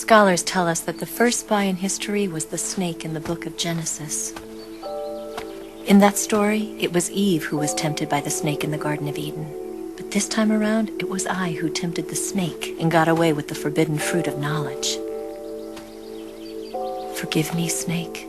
Scholars tell us that the first spy in history was the snake in the book of Genesis. In that story, it was Eve who was tempted by the snake in the Garden of Eden. But this time around, it was I who tempted the snake and got away with the forbidden fruit of knowledge. Forgive me, snake.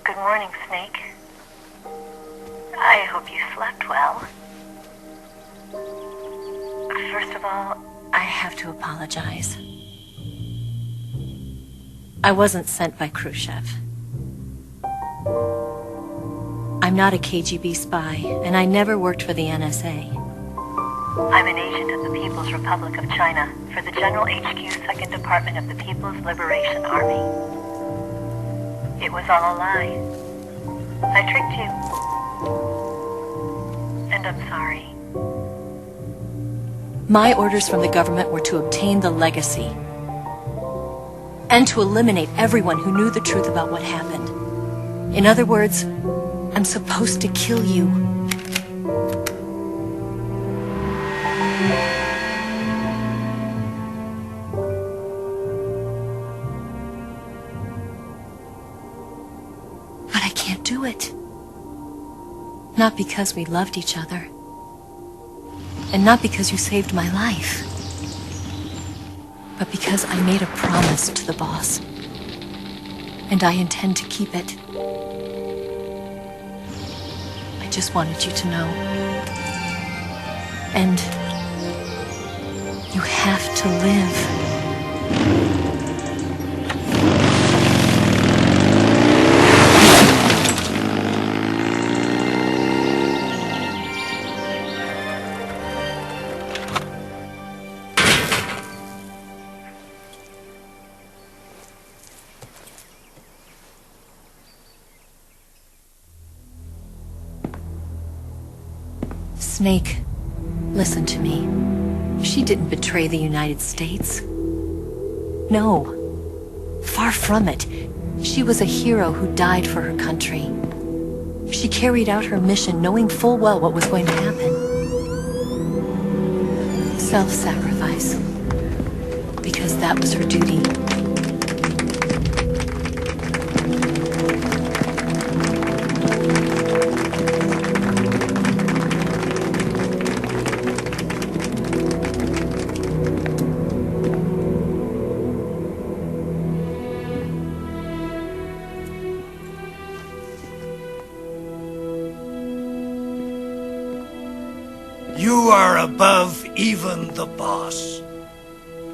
Good morning, Snake. I hope you slept well. First of all, I have to apologize. I wasn't sent by Khrushchev. I'm not a KGB spy, and I never worked for the NSA. I'm an agent of the People's Republic of China for the General HQ 2nd Department of the People's Liberation Army. It was all a lie. I tricked you. And I'm sorry. My orders from the government were to obtain the legacy and to eliminate everyone who knew the truth about what happened. In other words, I'm supposed to kill you. But I can't do it. Not because we loved each other. And not because you saved my life. But because I made a promise to the boss. And I intend to keep it. I just wanted you to know. And you have to live. Snake, listen to me. She didn't betray the United States. No. Far from it. She was a hero who died for her country. She carried out her mission knowing full well what was going to happen. Self-sacrifice. Because that was her duty. You are above even the boss.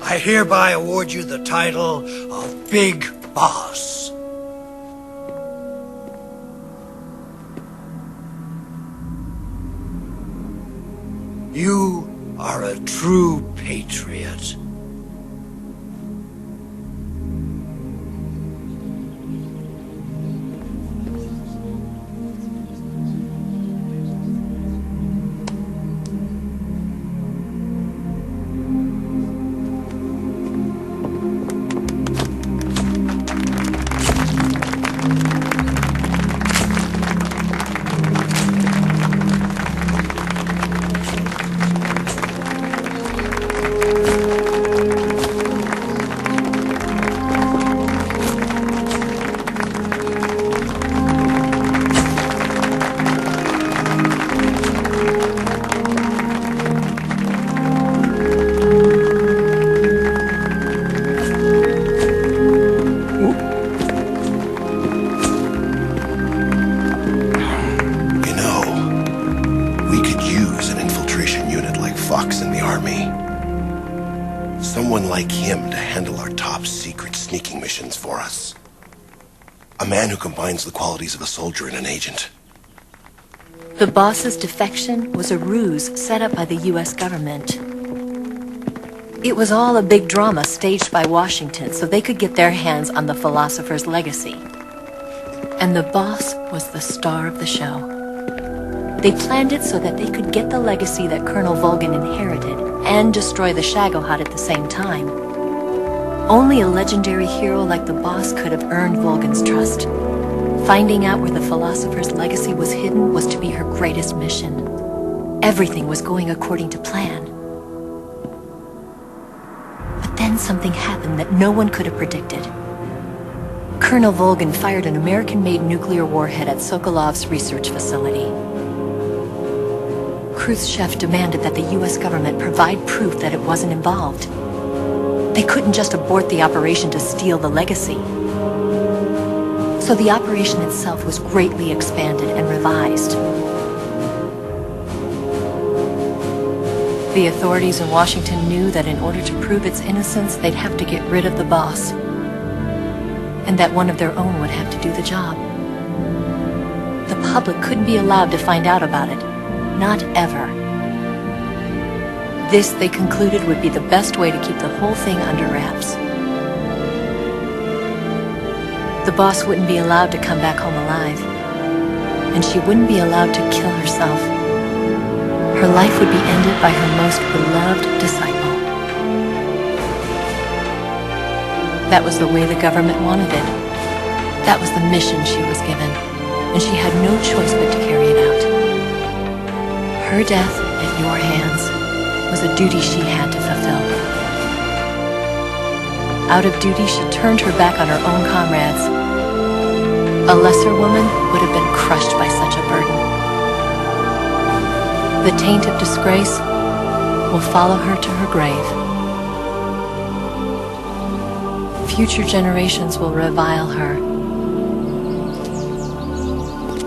I hereby award you the title of Big Boss. You are a true patriot. Fox in the army. Someone like him to handle our top secret sneaking missions for us. A man who combines the qualities of a soldier and an agent. The boss's defection was a ruse set up by the US government. It was all a big drama staged by Washington so they could get their hands on the philosopher's legacy. And the boss was the star of the show. They planned it so that they could get the legacy that Colonel Volgin inherited and destroy the Shagohod at the same time. Only a legendary hero like the boss could have earned Volgin's trust. Finding out where the philosopher's legacy was hidden was to be her greatest mission. Everything was going according to plan. But then something happened that no one could have predicted. Colonel Volgin fired an American-made nuclear warhead at Sokolov's research facility. Khrushchev demanded that the US government provide proof that it wasn't involved. They couldn't just abort the operation to steal the legacy. So the operation itself was greatly expanded and revised. The authorities in Washington knew that in order to prove its innocence, they'd have to get rid of the boss, and that one of their own would have to do the job. The public couldn't be allowed to find out about it. Not ever. This, they concluded, would be the best way to keep the whole thing under wraps. The boss wouldn't be allowed to come back home alive, and she wouldn't be allowed to kill herself. Her life would be ended by her most beloved disciple. That was the way the government wanted it. That was the mission she was given, and she had no choice but to carry it out. Her death at your hands was a duty she had to fulfill. Out of duty, she turned her back on her own comrades. A lesser woman would have been crushed by such a burden. The taint of disgrace will follow her to her grave. Future generations will revile her.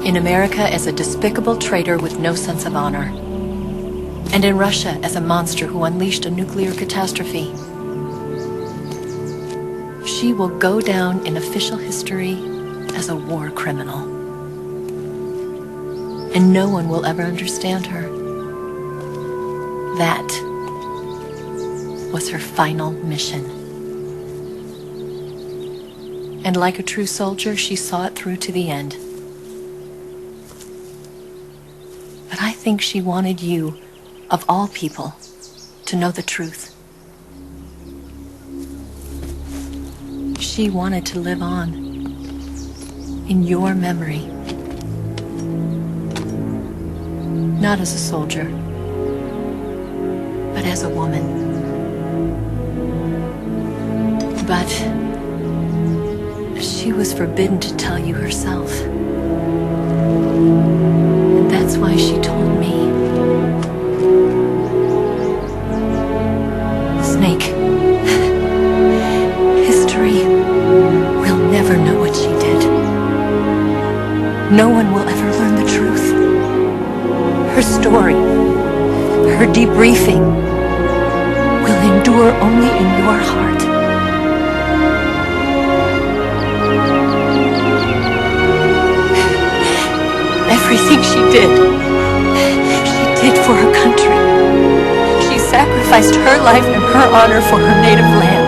In America as a despicable traitor with no sense of honor. And in Russia as a monster who unleashed a nuclear catastrophe. She will go down in official history as a war criminal. And no one will ever understand her. That was her final mission. And like a true soldier, she saw it through to the end. But I think she wanted you, of all people, to know the truth. She wanted to live on in your memory. Not as a soldier, but as a woman. But she was forbidden to tell you herself. And that's why she told me. Snake, history will never know what she did. No one will ever learn the truth. Her story, her debriefing, will endure only in your heart. Everything she did for her country. She sacrificed her life and her honor for her native land.